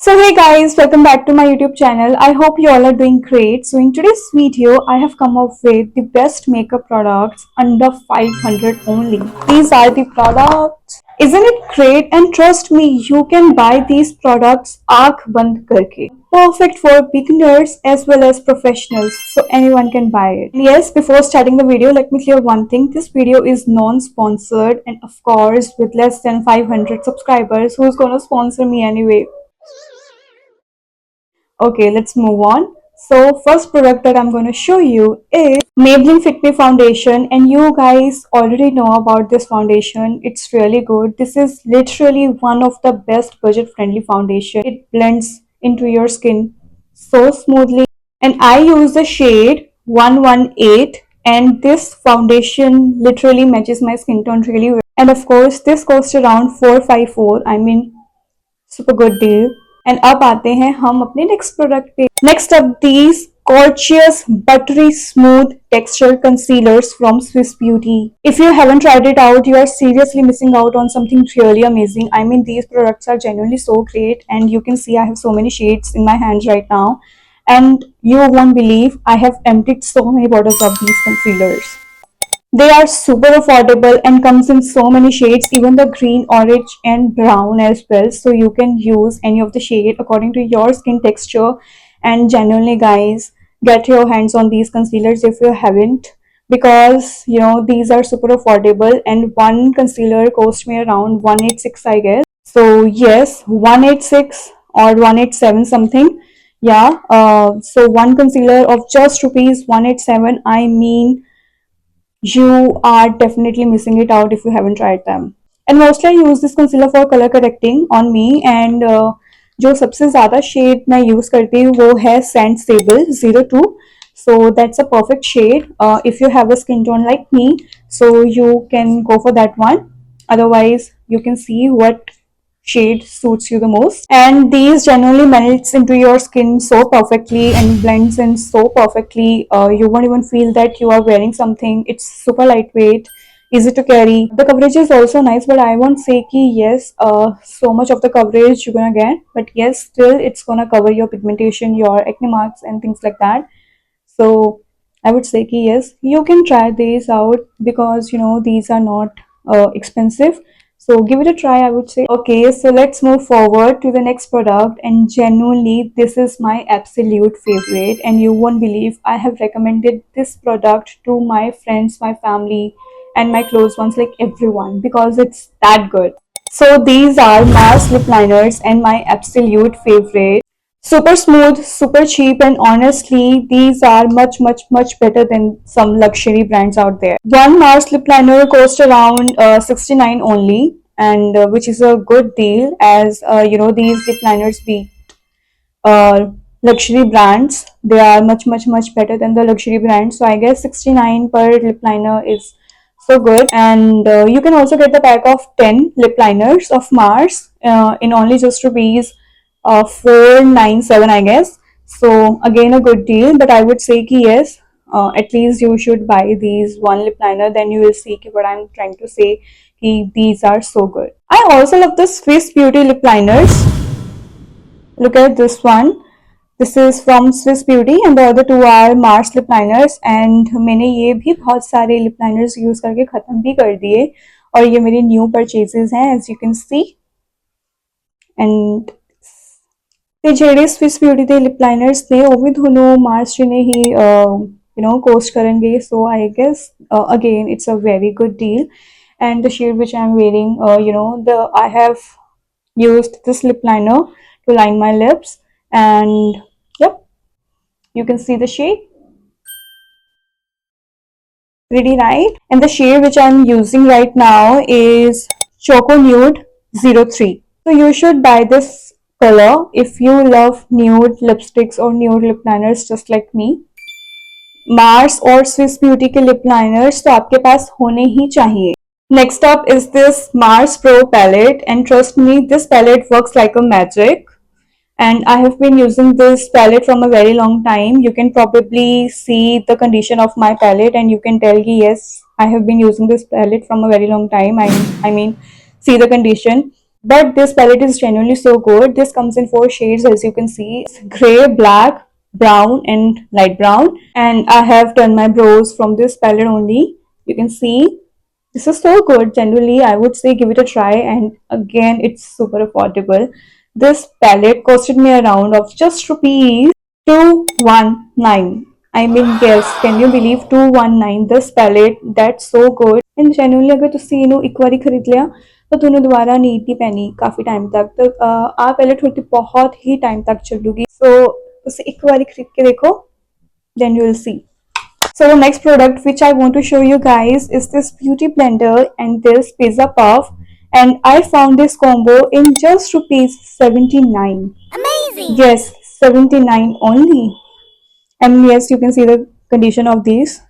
So hey guys, welcome back to my YouTube channel. I hope you all are doing great. So in today's video, I have come up with the best makeup products under 500 only. These are the products. Isn't it great? And trust me, you can buy these products आँख बंद करके. Perfect for beginners as well as professionals, so anyone can buy it. And yes, before starting the video, let me clear one thing. This video is non-sponsored, and of course, with less than 500 subscribers, who's gonna sponsor me anyway? Okay, let's move on. So first product that I'm going to show you is Maybelline Fit Me foundation, and you guys already know about this foundation. It's really good. This is literally one of the best budget friendly foundation. It blends into your skin so smoothly, and I use the shade 118, and this foundation literally matches my skin tone really well. And of course this costs around 454. I mean, super good deal. And अब आते हैं हम अपने next product पे. Next up these gorgeous buttery smooth texture concealers from Swiss Beauty. If you haven't tried it out, you are seriously missing out on something really amazing. I mean, these products are genuinely so great, and you can see I have so many shades in my hands right now, and you won't believe I have emptied so many bottles of these concealers. They are super affordable and comes in so many shades, even the green, orange and brown as well. So you can use any of the shade according to your skin texture. And genuinely guys, get your hands on these concealers if you haven't, because you know these are super affordable, and one concealer cost me around 186, I guess. So yes, 186 or 187 something. Yeah, so one concealer of just rupees 187. I mean, you are definitely missing it out if you haven't tried them. And mostly I use this concealer for color correcting on me, and जो सबसे ज़्यादा shade मैं use करती हूँ वो है Sand Stable 02. So that's a perfect shade. If you have a skin tone like me, so you can go for that one. Otherwise, you can see what shade suits you the most, and these generally melts into your skin so perfectly and blends in so perfectly. You won't even feel that you are wearing something. It's super lightweight, easy to carry. The coverage is also nice, but I won't say ki yes, so much of the coverage you're gonna get, but yes, still it's gonna cover your pigmentation, your acne marks and things like that. So I would say ki yes, you can try these out, because you know these are not expensive. So give it a try, I would say. Okay, so let's move forward to the next product, and genuinely this is my absolute favorite, and you won't believe I have recommended this product to my friends, my family and my close ones, like everyone, because it's that good. So these are Mars lip liners, and my absolute favorite. Super smooth, super cheap, and honestly, these are much better than some luxury brands out there. One Mars lip liner costs around 69 only, and which is a good deal, as you know these lip liners beat luxury brands. They are much better than the luxury brands. So I guess 69 per lip liner is so good. And you can also get the pack of 10 lip liners of Mars in only just rupees 497, I guess. So again, a good deal, but I would say ki yes, at least you should buy these one lip liner, then you will see ki what I'm trying to say, ki these are so good. I also love the Swiss Beauty lip liners. Look at this one. This is from Swiss Beauty, and the other two are Mars lip liners. And मैंने ये भी बहुत सारे lip liners use करके ख़त्म भी कर दिए, और ये मेरे new purchases हैं, as you can see. And ते ਜਿਹੜੇ Swiss Beauty ਦੇ lip liners ਨੇ ਉਹ ਵੀ ਤੁਹਾਨੂੰ Mars ਨੇ ही you know cost करेंगे. So I guess again it's a very good deal. And the shade which I'm wearing, you know, I have used this lip liner to line my lips, and yep, you can see the shade. Pretty right. And the shade which I'm using right now is Choco Nude 03. So you should buy this color if you love nude lipsticks or nude lip liners just like me. Mars और Swiss Beauty के lip liners तो आपके पास होने ही चाहिए. Next up is this Mars Pro palette, and trust me, this palette works like a magic. And I have been using this palette from a very long time. You can probably see the condition of my palette, and you can tell yes, I have been using this palette from a very long time. I mean, see the condition. But this palette is genuinely so good. This comes in 4 shades, as you can see. It's gray, black, brown and light brown. And I have done my brows from this palette only. You can see this is so good. Genuinely, I would say give it a try. And again, it's super affordable. This palette costed me around of just rupees 219. I mean, yes, can you believe 219? This palette, that's so good. And genuinely अगर तुसी इनू एक बारी खरीद लिया तो ਤੁਹਾਨੂੰ ਦੁਬਾਰਾ ਨੀਡ ਨਹੀਂ ਪੈਣੀ ਕਾਫੀ ਟਾਈਮ ਤੱਕ ਤਾਂ ਆਹ ਪੈਲੇਟ ਤੁਹਾਡੀ ਬਹੁਤ ਹੀ ਟਾਈਮ ਤੱਕ ਚੱਲੂਗੀ ਸੋ ਤੁਸੀਂ ਇੱਕ ਵਾਰੀ ਖਰੀਦ ਕੇ ਦੇਖੋ then you will see. So the next product which I want to show you guys is this beauty blender and this pizza puff, and I found this combo in just rupees 79. Amazing. Yes, 79 only. And yes, you can see the condition of these,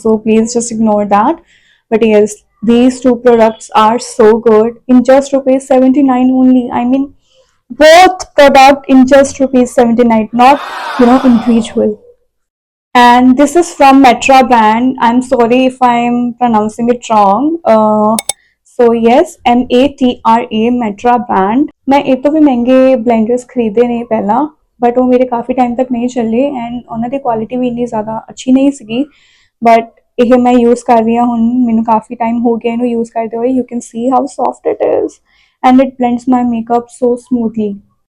so please just ignore that. But yes, these two products are so good in just rupees 79 only. I mean, both product in just rupees 79, not individual. And this is from Metra brand. I'm sorry if I'm pronouncing it wrong. So yes, Matra Metra brand. मैं एक तो भी महंगे blenders खरीदे नहीं पहला, but वो मेरे काफ़ी टाइम तक नहीं चले एंड ਉਹਨਾਂ ਦੀ ਕੁਆਲਿਟੀ ਵੀ ਇੰਨੀ ਜ਼ਿਆਦਾ ਅੱਛੀ ਨਹੀਂ ਸੀਗੀ, ਬਟ ਇਹ ਮੈਂ ਯੂਜ਼ ਕਰ ਰਹੀ ਹਾਂ ਹੁਣ, ਮੈਨੂੰ ਕਾफ़ੀ ਟਾਈਮ ਹੋ ਗਿਆ ਇਹਨੂੰ ਯੂਜ਼ ਕਰਦੇ ਹੋਏ. You can see how soft it is and it blends my makeup so smoothly.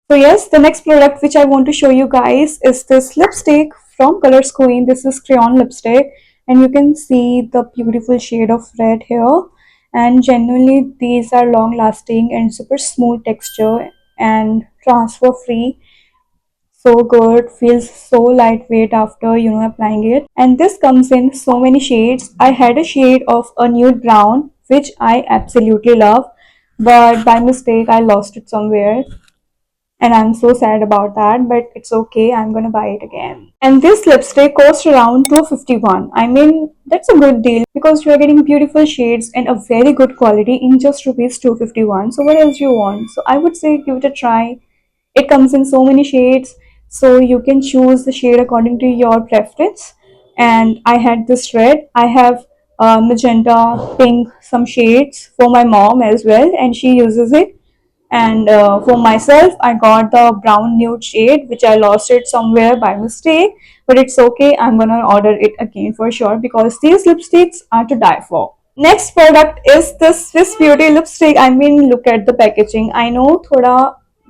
So yes, the next product which I want to show you guys is this lipstick from Colors Queen. This is crayon lipstick and you can see the beautiful shade of red here, and genuinely these are long lasting and super smooth texture and transfer free. So good, feels so lightweight after applying it. And this comes in so many shades. I had a shade of a nude brown which I absolutely love, but by mistake I lost it somewhere and I'm so sad about that, but it's okay, I'm gonna buy it again. And this lipstick cost around 251. I mean, that's a good deal because you are getting beautiful shades and a very good quality in just rupees 251. So what else you want? So I would say give it a try. It comes in so many shades, so you can choose the shade according to your preference. And I had this red. I have magenta, pink, some shades for my mom as well, and she uses it. And for myself, I got the brown nude shade, which I lost it somewhere by mistake, but it's okay. I'm gonna order it again for sure because these lipsticks are to die for. Next product is the Swiss Beauty lipstick. I mean, look at the packaging. I know thoda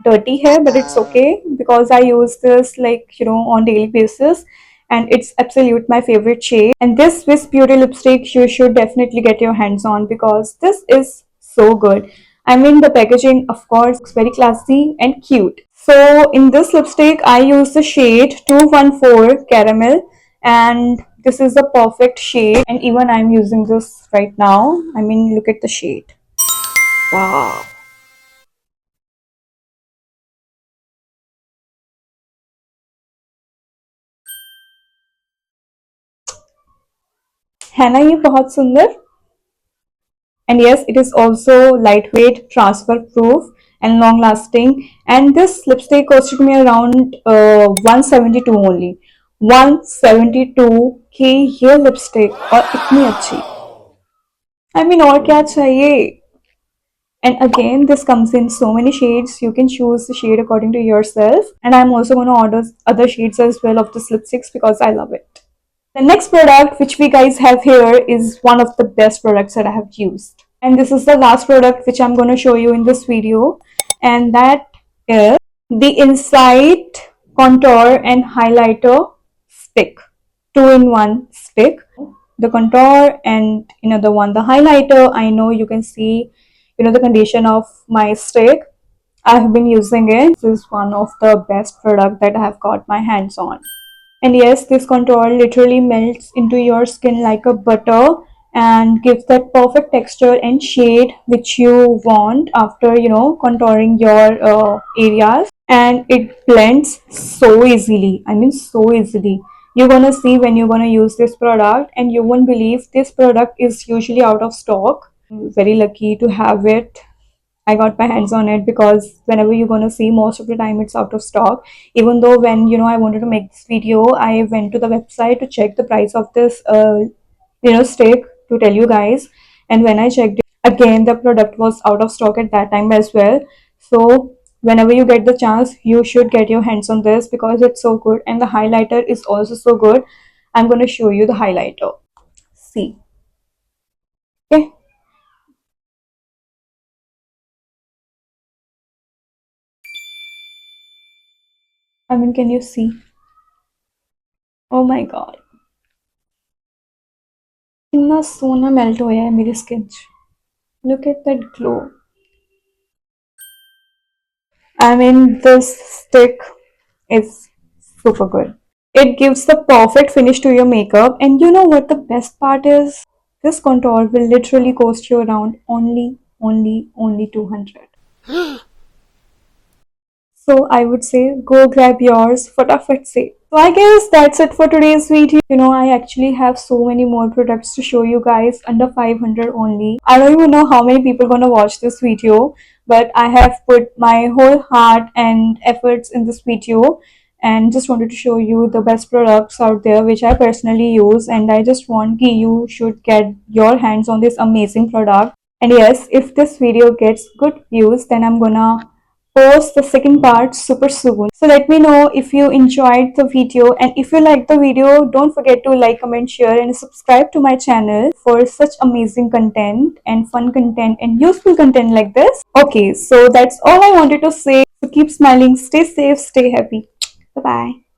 dirty hair, but it's okay because I use this like on daily basis, and it's absolute my favorite shade. And this Swiss Beauty lipstick you should definitely get your hands on because this is so good. I mean, the packaging of course looks very classy and cute. So in this lipstick I use the shade 214 caramel, and this is the perfect shade, and even I'm using this right now. I mean, look at the shade. Wow. है ना ये बहुत सुंदर. And yes, it is also lightweight, transfer proof and long lasting, and this lipstick costed me around 172 only. 172 की ये lipstick और इतनी अच्छी. I mean, और क्या चाहिए? And again, this comes in so many shades. You can choose the shade according to yourself. And I'm also going to order other shades as well of this lipsticks because I love it. The next product which we guys have here is one of the best products that I have used. And this is the last product which I'm going to show you in this video. And that is the Insight Contour and Highlighter Stick. 2-in-1 stick. The contour and the one, the highlighter. I know you can see the condition of my stick. I have been using it. This is one of the best product that I have got my hands on. And yes, this contour literally melts into your skin like a butter and gives that perfect texture and shade which you want after contouring your areas, and it blends so easily. I mean, so easily. You're gonna see when you're gonna use this product and you won't believe this product is usually out of stock. I'm very lucky to have it. I got my hands on it because whenever you're gonna see, most of the time it's out of stock. Even though when I wanted to make this video, I went to the website to check the price of this stick to tell you guys, and when I checked it, Again, the product was out of stock at that time as well. So whenever you get the chance, you should get your hands on this because it's so good, and the highlighter is also so good. I'm going to show you the highlighter. See. Okay. I mean, can you see? Oh my god. कितना सोना melt होया है मेरी skin च. Look at that glow. I mean, this stick is super good. It gives the perfect finish to your makeup, and you know what the best part is? This contour will literally cost you around only 200. So I would say go grab yours फटाफट से. So I guess that's it for today's video. You know, I actually have so many more products to show you guys under 500 only. I don't even know how many people gonna watch this video, but I have put my whole heart and efforts in this video and just wanted to show you the best products out there which I personally use, and I just want कि you should get your hands on this amazing product. And yes, if this video gets good views, then I'm gonna post the second part super soon. So let me know if you enjoyed the video, and if you liked the video, don't forget to like, comment, share and subscribe to my channel for such amazing content and fun content and useful content like this. Okay, so that's all I wanted to say. So keep smiling, stay safe, stay happy. Bye bye.